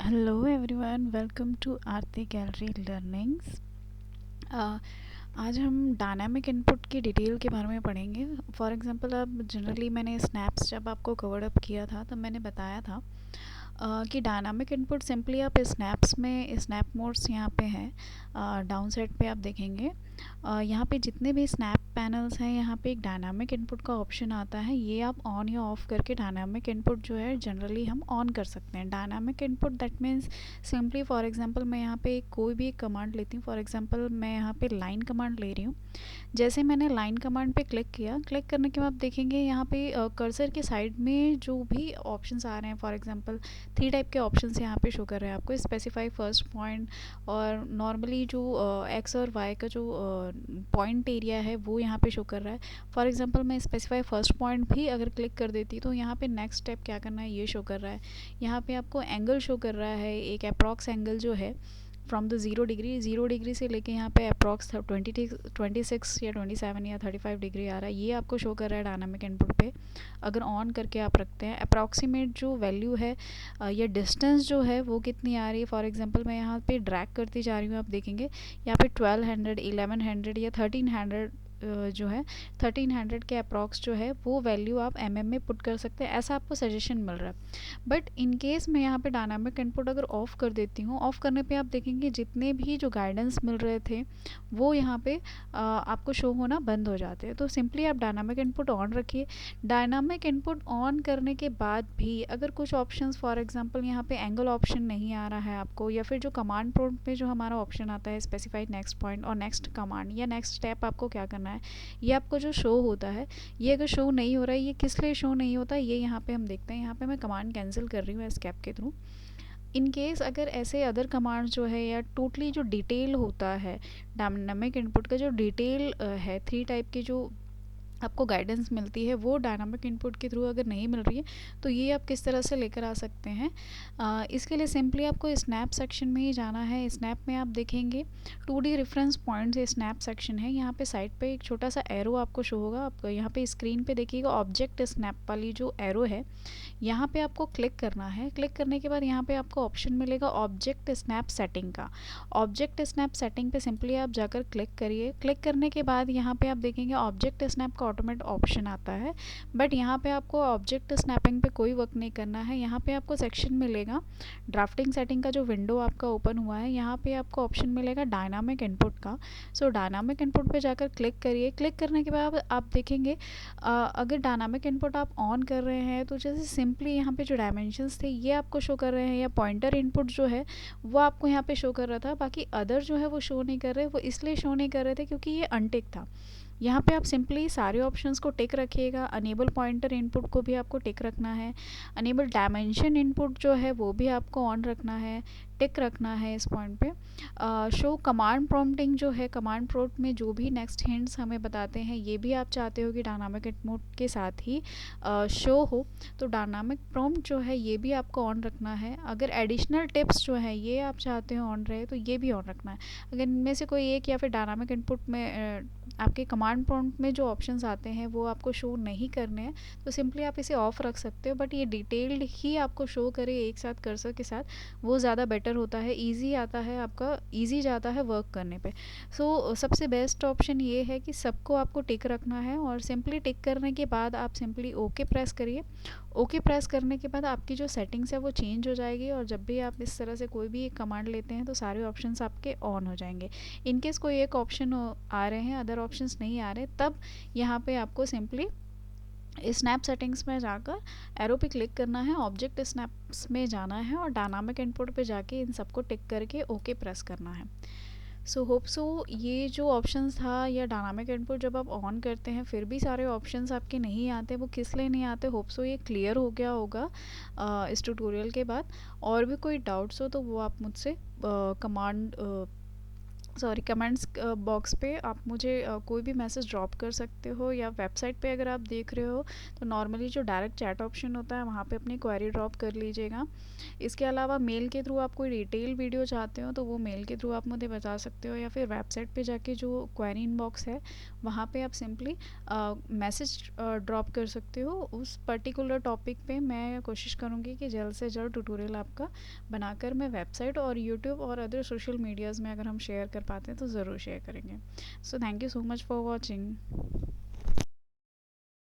Hello everyone, welcome to Aarti gallery learnings. आज हम dynamic input की डिटेल के बारे में पढ़ेंगे। फॉर एग्जांपल, अब जनरली मैंने स्नैप्स जब आपको कवर्ड अप किया था तब मैंने बताया था कि डायनामिक इनपुट सिंपली आप स्नैप्स में स्नैप मोड्स यहाँ पे हैं। डाउन साइड पे आप देखेंगे यहाँ पे जितने भी स्नैप पैनल्स हैं यहाँ पे एक डायनामिक इनपुट का ऑप्शन आता है। ये आप ऑन या ऑफ करके डायनामिक इनपुट जो है जनरली हम ऑन कर सकते हैं। Dynamic input that means simply for example मैं यहाँ पे कोई भी एक कमांड लेती हूँ। फॉर एग्जांपल मैं यहाँ पे लाइन कमांड ले रही हूँ। जैसे मैंने लाइन कमांड पे क्लिक किया, क्लिक करने के बाद आप देखेंगे यहाँ पे कर्सर के साइड में जो भी ऑप्शंस आ रहे हैं, फॉर एग्जांपल 3 टाइप के ऑप्शंस यहाँ पे शो कर रहे हैं आपको। स्पेसिफाई फर्स्ट पॉइंट और नॉर्मली जो एक्स और वाई का जो पॉइंट एरिया है वो यहाँ पे शो कर रहा है। फॉर एग्जांपल मैं स्पेसिफाई फर्स्ट पॉइंट भी अगर क्लिक कर देती तो यहाँ पे नेक्स्ट स्टेप क्या करना है ये शो कर रहा है। यहाँ पे आपको एंगल शो कर रहा है, एक अप्रॉक्स एंगल जो है फ्रॉम द 0 डिग्री से लेके यहाँ पे अप्रॉक्स 26 या 27 या 35 डिग्री आ रहा है। ये आपको शो कर रहा है डायनामिक इनपुट पे। अगर ऑन करके आप रखते हैं, अप्रॉक्सीमेट जो वैल्यू है या डिस्टेंस जो है वो कितनी आ रही है। फॉर एग्जांपल मैं यहाँ पे ड्रैग करती जा रही हूँ, आप देखेंगे यहाँ पे 1200, 1100 या 1300 जो है 1300 के अप्रॉक्स जो है वो वैल्यू आप में पुट कर सकते हैं। ऐसा आपको सजेशन मिल रहा है। बट इन केस मैं यहाँ पे डायनामिक इनपुट अगर ऑफ कर देती हूँ, ऑफ करने पे आप देखेंगे जितने भी जो गाइडेंस मिल रहे थे वो यहाँ पे आपको शो होना बंद हो जाते हैं। तो सिंपली आप डायनामिक इनपुट ऑन रखिए। डायनामिक इनपुट ऑन करने के बाद भी अगर कुछ ऑप्शंस, फॉर एग्जांपल यहाँ पे एंगल ऑप्शन नहीं आ रहा है आपको, या फिर जो कमांड प्रोम्प्ट में जो हमारा ऑप्शन आता है स्पेसिफाई नेक्स्ट पॉइंट और नेक्स्ट कमांड या नेक्स्ट स्टेप, आपको क्या करना है ये आपको जो शो होता है, ये अगर शो नहीं हो रहा है, ये किस लिए शो नहीं होता ये यहाँ पे हम देखते हैं। यहाँ पे मैं कमांड कैंसिल कर रही हूँ एस्केप के थ्रू। इन केस अगर ऐसे अदर कमांड्स जो है या टोटली जो डिटेल होता है डायनामिक इनपुट का, जो डिटेल है 3 टाइप की जो आपको गाइडेंस मिलती है वो डायनामिक इनपुट के थ्रू अगर नहीं मिल रही है तो ये आप किस तरह से लेकर आ सकते हैं। इसके लिए सिंपली आपको स्नैप सेक्शन में ही जाना है। स्नैप में आप देखेंगे 2D रेफरेंस पॉइंट से स्नैप सेक्शन है। यहाँ पे साइड पे एक छोटा सा एरो आपको शो होगा। आप यहाँ पे स्क्रीन पे देखिएगा ऑब्जेक्ट स्नैप वाली जो एरो है, यहाँ पे आपको क्लिक करना है। क्लिक करने के बाद यहाँ पे आपको ऑप्शन मिलेगा ऑब्जेक्ट स्नैप सेटिंग का। ऑब्जेक्ट स्नैप सेटिंग पे सिंपली आप जाकर क्लिक करिए। क्लिक करने के बाद यहाँ पे आप देखेंगे ऑब्जेक्ट स्नैप का ऑटोमेट ऑप्शन आता है। बट यहाँ पे आपको ऑब्जेक्ट स्नैपिंग पे कोई वर्क नहीं करना है। यहाँ पे आपको सेक्शन मिलेगा ड्राफ्टिंग सेटिंग का, जो विंडो आपका ओपन हुआ है यहाँ पे आपको ऑप्शन मिलेगा डायनामिक इनपुट का। सो डायनामिक इनपुट पे जाकर क्लिक करिए। क्लिक करने के बाद आप देखेंगे अगर डायनामिक इनपुट आप ऑन कर रहे हैं तो जैसे सिंपली यहाँ पे जो डायमेंशंस थे ये आपको शो कर रहे हैं, या पॉइंटर इनपुट जो है वो आपको यहाँ पे शो कर रहा था। बाकी अदर जो है वो शो नहीं कर रहे। वो इसलिए शो नहीं कर रहे थे क्योंकि ये अनटिक था। यहाँ पे आप सिंपली सारे ऑप्शंस को टिक रखिएगा। अनेबल पॉइंटर इनपुट को भी आपको टिक रखना है। अनेबल डायमेंशन इनपुट जो है वो भी आपको ऑन रखना है, टिक रखना है इस पॉइंट पे। शो कमांड प्रॉम्प्टिंग जो है, कमांड प्रॉम्प्ट में जो भी नेक्स्ट हिंट्स हमें बताते हैं ये भी आप चाहते हो कि डायनामिक इनपुट के साथ ही शो हो, तो डायनामिक प्रॉम्प्ट जो है ये भी आपको ऑन रखना है। अगर एडिशनल टिप्स जो है ये आप चाहते हो ऑन रहे तो ये भी ऑन रखना है। अगर इनमें से कोई एक या फिर डायनामिक इनपुट में आपके कमांड प्रॉम्प्ट में जो ऑप्शंस आते हैं वो आपको शो नहीं करने हैं तो सिंपली आप इसे ऑफ रख सकते हो। बट ये डिटेल्ड ही आपको शो करे एक साथ कर्सर के साथ, वो ज़्यादा बेटर होता है। ईजी आता है, आपका ईजी जाता है वर्क करने पे। सो सबसे बेस्ट ऑप्शन ये है कि सबको आपको टिक रखना है और सिंपली टिक करने के बाद आप सिंपली ओके प्रेस करिए। ओके प्रेस करने के बाद आपकी जो सेटिंग्स है वो चेंज हो जाएगी और जब भी आप इस तरह से कोई भी एक कमांड लेते हैं तो सारे ऑप्शंस आपके ऑन हो जाएंगे। इनकेस कोई एक ऑप्शन आ रहे हैं, अदर ऑप्शंस नहीं आ रहे, तब यहाँ पे आपको सिंपली स्नैप सेटिंग्स में जाकर एरो पे क्लिक करना है, ऑब्जेक्ट स्नैप्स में जाना है और डायनामिक इनपुट पे जाके इन सबको टिक करके ओके प्रेस करना है। सो होप सो ये जो ऑप्शंस था या डायनामिक इनपुट जब आप ऑन करते हैं फिर भी सारे ऑप्शंस आपके नहीं आते, वो किस लिए नहीं आते, होप सो ये क्लियर हो गया होगा इस ट्यूटोरियल के बाद। और भी कोई डाउट्स हो तो वो आप मुझसे कमांड सॉरी कमेंट्स बॉक्स पे आप मुझे कोई भी मैसेज ड्रॉप कर सकते हो, या वेबसाइट पे अगर आप देख रहे हो तो नॉर्मली जो डायरेक्ट चैट ऑप्शन होता है वहाँ पे अपनी क्वेरी ड्रॉप कर लीजिएगा। इसके अलावा मेल के थ्रू आप कोई डिटेल वीडियो चाहते हो तो वो मेल के थ्रू आप मुझे बता सकते हो, या फिर वेबसाइट पे जाके जो क्वेरी इनबॉक्स है वहाँ पे आप सिंपली मैसेज ड्रॉप कर सकते हो। उस पर्टिकुलर टॉपिक पे मैं कोशिश करूँगी कि जल्द से जल्द ट्यूटोरियल आपका बनाकर मैं वेबसाइट और यूट्यूब और अदर सोशल मीडियाज़ में अगर हम शेयर कर पाते हैं तो ज़रूर शेयर करेंगे। So thank you so much for watching.